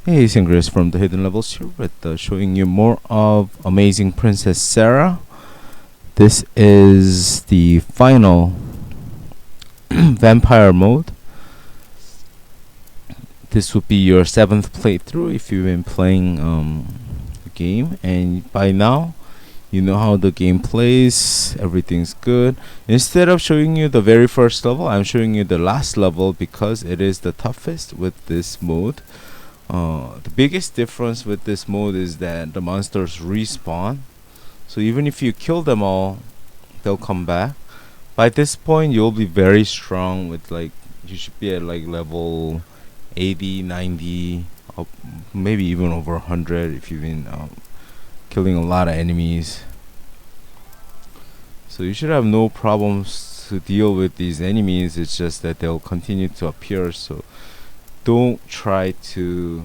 Hey, Sangriaz from the Hidden Levels here with showing you more of Amazing Princess Sarah. This is the final vampire mode. This would be your 7th playthrough if you've been playing the game, and by now you know how the game plays. Everything's good. Instead of showing you the very first level, I'm showing you the last level because it is the toughest with this mode. The biggest difference with this mode is that the monsters respawn, so even if you kill them all, they'll come back. By this point you'll be very strong with you should be at level 80, 90, maybe even over 100 if you've been killing a lot of enemies. So you should have no problems to deal with these enemies. It's just that they'll continue to appear, so don't try to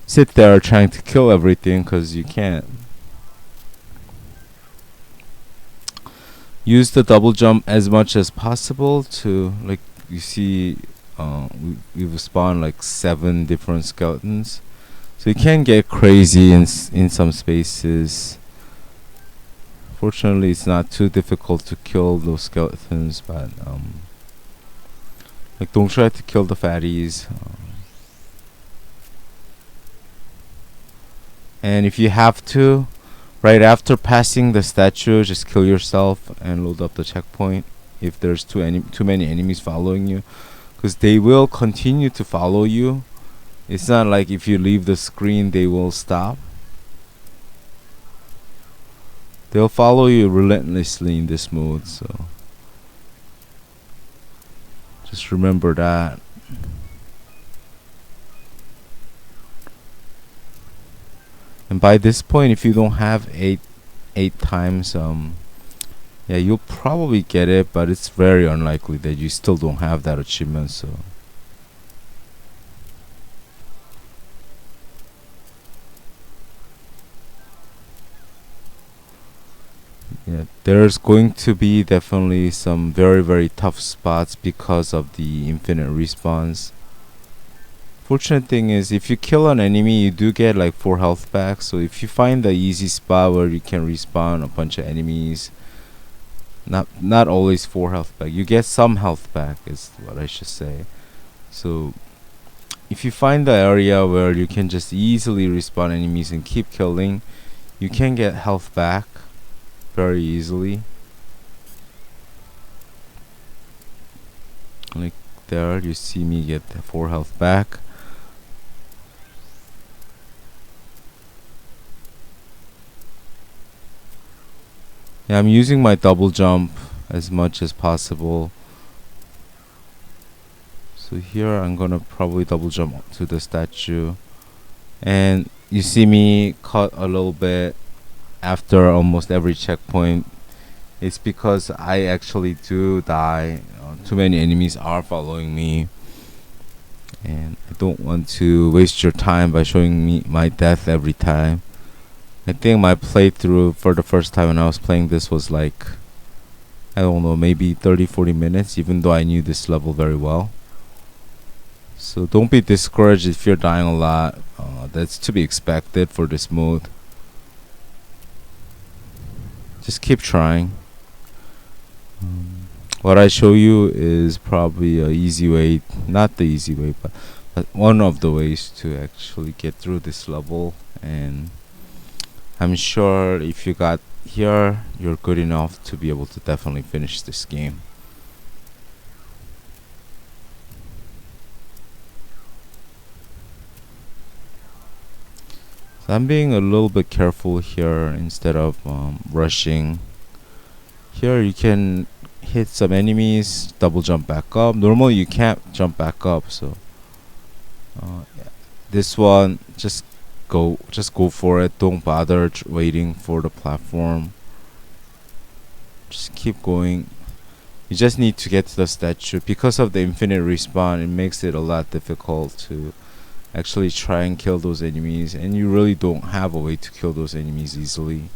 sit there trying to kill everything, because you can't. Use the double jump as much as possible to, like you see, we've spawned 7 different skeletons, so you can get crazy in some spaces. Fortunately it's not too difficult to kill those skeletons, but don't try to kill the fatties. And if you have to, right after passing the statue, just kill yourself and load up the checkpoint if there's too many enemies following you, because they will continue to follow you. It's not like if you leave the screen they will stop. They'll follow you relentlessly in this mode, so just remember that. And by this point, if you don't have eight times, yeah, you'll probably get it, but it's very unlikely that you still don't have that achievement. So yeah, there's going to be definitely some very tough spots because of the infinite respawns. Fortunate thing is, if you kill an enemy, you do get 4 health back. So if you find the easy spot where you can respawn a bunch of enemies, not always 4 health back, you get some health back is what I should say. So if you find the area where you can just easily respawn enemies and keep killing, you can get health back very easily. Like there, you see me get 4 health back. Yeah, I'm using my double jump as much as possible. So here I'm gonna probably double jump up to the statue, and you see me cut a little bit after almost every checkpoint. It's because I actually do die. Too many enemies are following me, and I don't want to waste your time by showing me my death every time. I think my playthrough for the first time when I was playing this was I don't know, maybe 30-40 minutes, even though I knew this level very well. So don't be discouraged if you're dying a lot. That's to be expected for this mode. Just keep trying. What I show you is probably a easy way, not the easy way, but one of the ways to actually get through this level. And I'm sure if you got here, you're good enough to be able to definitely finish this game. So I'm being a little bit careful here instead of rushing. Here you can hit some enemies, double jump back up. Normally you can't jump back up, so yeah. This one, just go for it. Don't bother waiting for the platform. Just keep going. You just need to get to the statue. Because of the infinite respawn, it makes it a lot difficult to actually try and kill those enemies, and you really don't have a way to kill those enemies easily.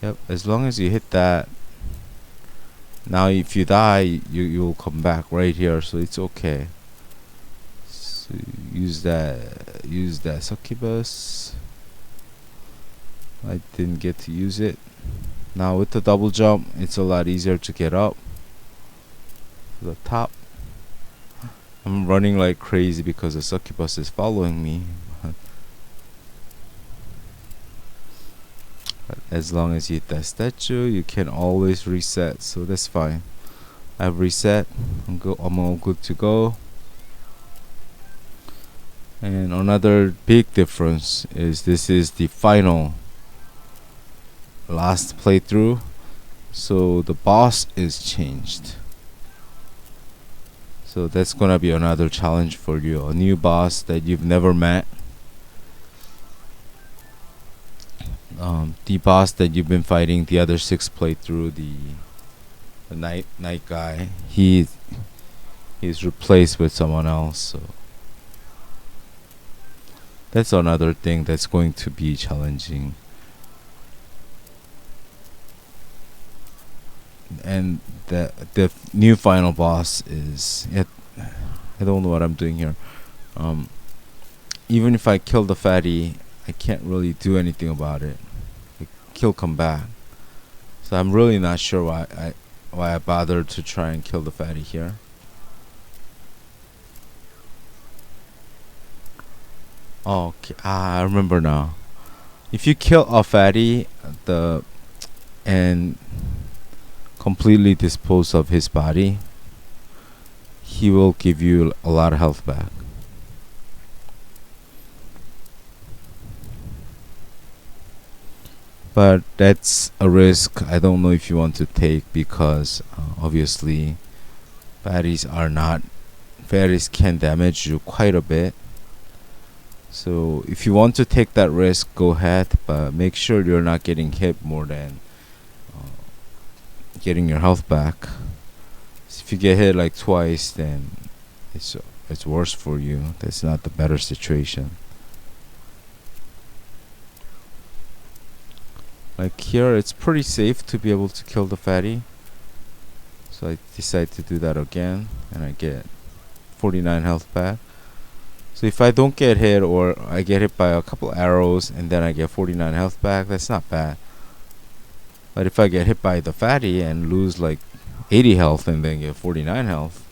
Yep, as long as you hit that, Now if you die, you'll come back right here, so it's okay. So use that succubus. I didn't get to use it. Now with the double jump, it's a lot easier to get up to the top. I'm running like crazy because the succubus is following me. But as long as you hit that statue, you can always reset, so that's fine. I've reset. I'm all good to go. And another big difference is this is the final last playthrough, so the boss is changed. So that's gonna be another challenge for you, a new boss that you've never met. The boss that you've been fighting the other 6 playthrough, the night guy, he's replaced with someone else, so that's another thing that's going to be challenging. And the new final boss is I don't know what I'm doing here. Even if I kill the fatty, I can't really do anything about it. He'll come back. So I'm really not sure why I bothered to try and kill the fatty here. Oh, okay. I remember now. If you kill a fatty, and completely dispose of his body, he will give you a lot of health back. But that's a risk I don't know if you want to take, because obviously fatties can damage you quite a bit. So if you want to take that risk, go ahead, but make sure you're not getting hit more than getting your health back. So if you get hit like twice, then it's worse for you. That's not the better situation. Like here, it's pretty safe to be able to kill the fatty. So I decide to do that again, and I get 49 health back. So if I don't get hit, or I get hit by a couple arrows and then I get 49 health back, that's not bad. But if I get hit by the fatty and lose like 80 health and then get 49 health,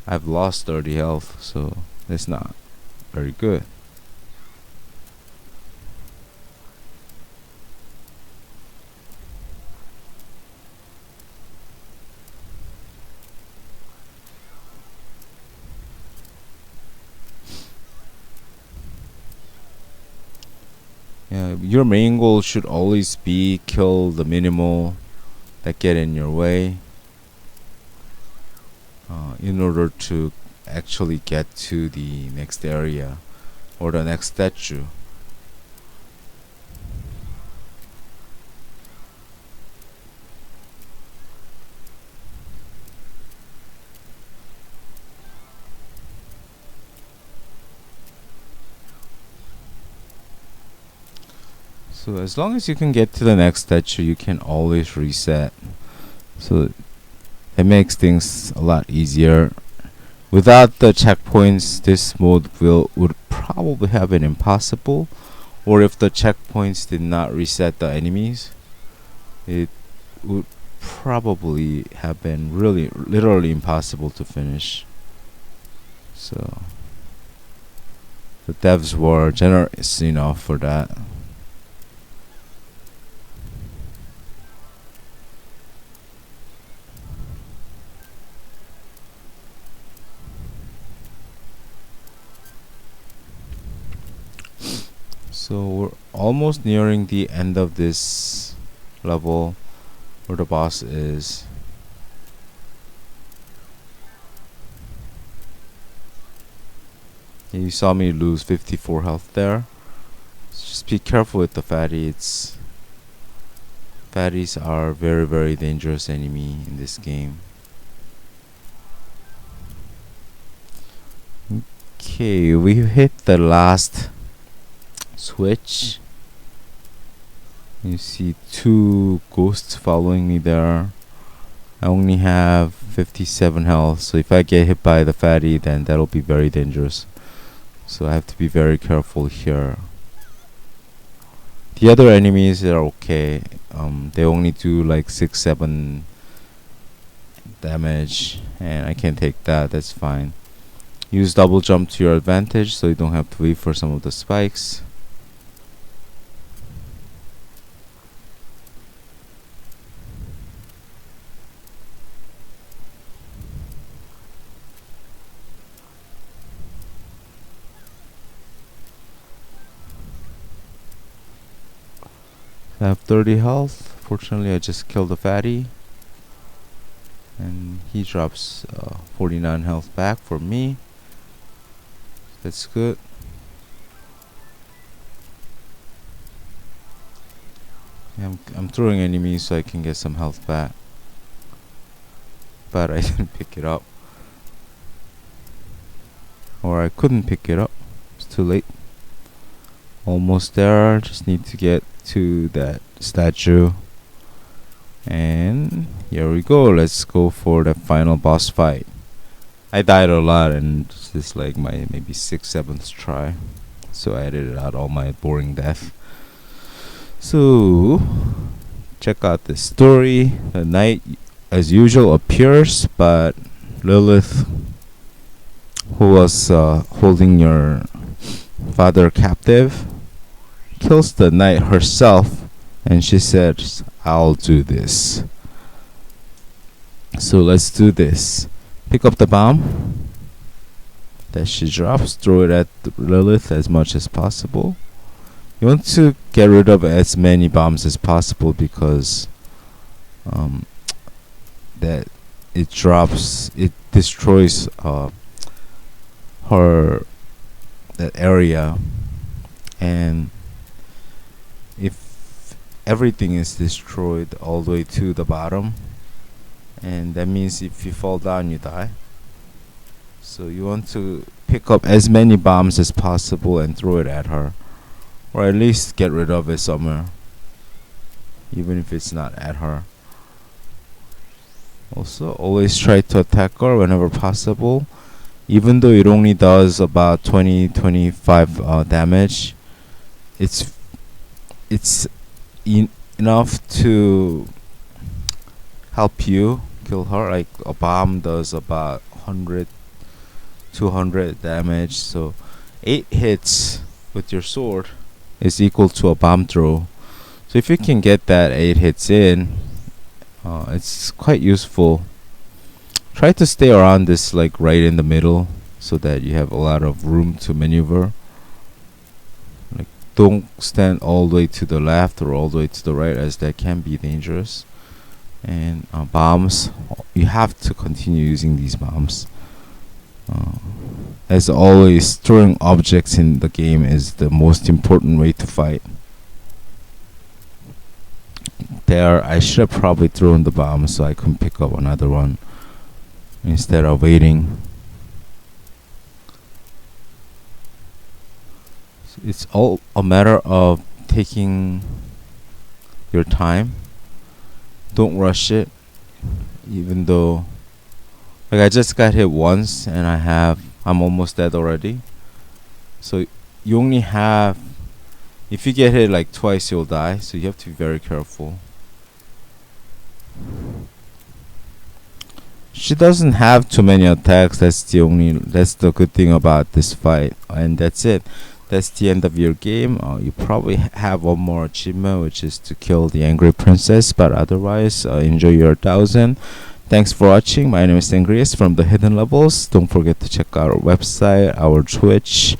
I've lost 30 health, so that's not very good. Yeah, your main goal should always be kill the minimal that get in your way, in order to actually get to the next area or the next statue. So as long as you can get to the next statue, you can always reset. So it makes things a lot easier. Without the checkpoints, this mode would probably have been impossible. Or if the checkpoints did not reset the enemies, it would probably have been really literally impossible to finish. So the devs were generous enough for that. So we're almost nearing the end of this level where the boss is. And you saw me lose 54 health there. So just be careful with the fatty. Fatties are very, very dangerous enemy in this game. Okay, we hit the last switch. You see 2 ghosts following me there. I only have 57 health, so if I get hit by the fatty, then that'll be very dangerous. So I have to be very careful here. The other enemies are okay. They only do like 6-7 damage, and I can take that. That's fine. Use double jump to your advantage, so you don't have to wait for some of the spikes. I have 30 health. Fortunately, I just killed the fatty, and he drops 49 health back for me. That's good. I'm throwing enemies so I can get some health back, but I didn't pick it up, or I couldn't pick it up. It's too late. Almost there. Just need to get to that statue, and here we go. Let's go for the final boss fight. I died a lot, and this is like my maybe 6th, 7th try, so I edited out all my boring death. So check out this story. The knight, as usual, appears, but Lilith, who was holding your father captive, kills the knight herself, and she says, "I'll do this." So let's do this. Pick up the bomb that she drops, throw it at Lilith as much as possible. You want to get rid of as many bombs as possible, because that it destroys her that area, and if everything is destroyed all the way to the bottom, and that means if you fall down, you die. So you want to pick up as many bombs as possible and throw it at her, or at least get rid of it somewhere, even if it's not at her. Also, always try to attack her whenever possible, even though it only does about 20-25 damage. It's enough to help you kill her. Like a bomb does about 100-200 damage, so 8 hits with your sword is equal to a bomb throw. So if you can get that 8 hits in, it's quite useful. Try to stay around this, like right in the middle, so that you have a lot of room to maneuver. Like, don't stand all the way to the left or all the way to the right, as that can be dangerous. And bombs, you have to continue using these bombs. As always, throwing objects in the game is the most important way to fight. There, I should have probably thrown the bomb so I can pick up another one instead of waiting. So it's all a matter of taking your time. Don't rush it, even though, like, I just got hit once and I'm almost dead already. So you only have, if you get hit like twice, you'll die, so you have to be very careful. She doesn't have too many attacks. That's the good thing about this fight, and that's it. That's the end of your game. You probably have one more achievement, which is to kill the angry princess, but otherwise, enjoy your 1000. Thanks for watching. My name is Sangriaz from the Hidden Levels. Don't forget to check out our website, our Twitch.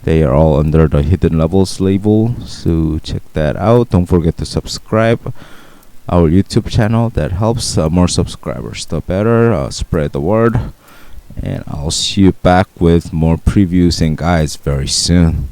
They are all under the Hidden Levels label, so check that out. Don't forget to subscribe our YouTube channel. That helps. More subscribers, the better. Spread the word, and I'll see you back with more previews and guides very soon.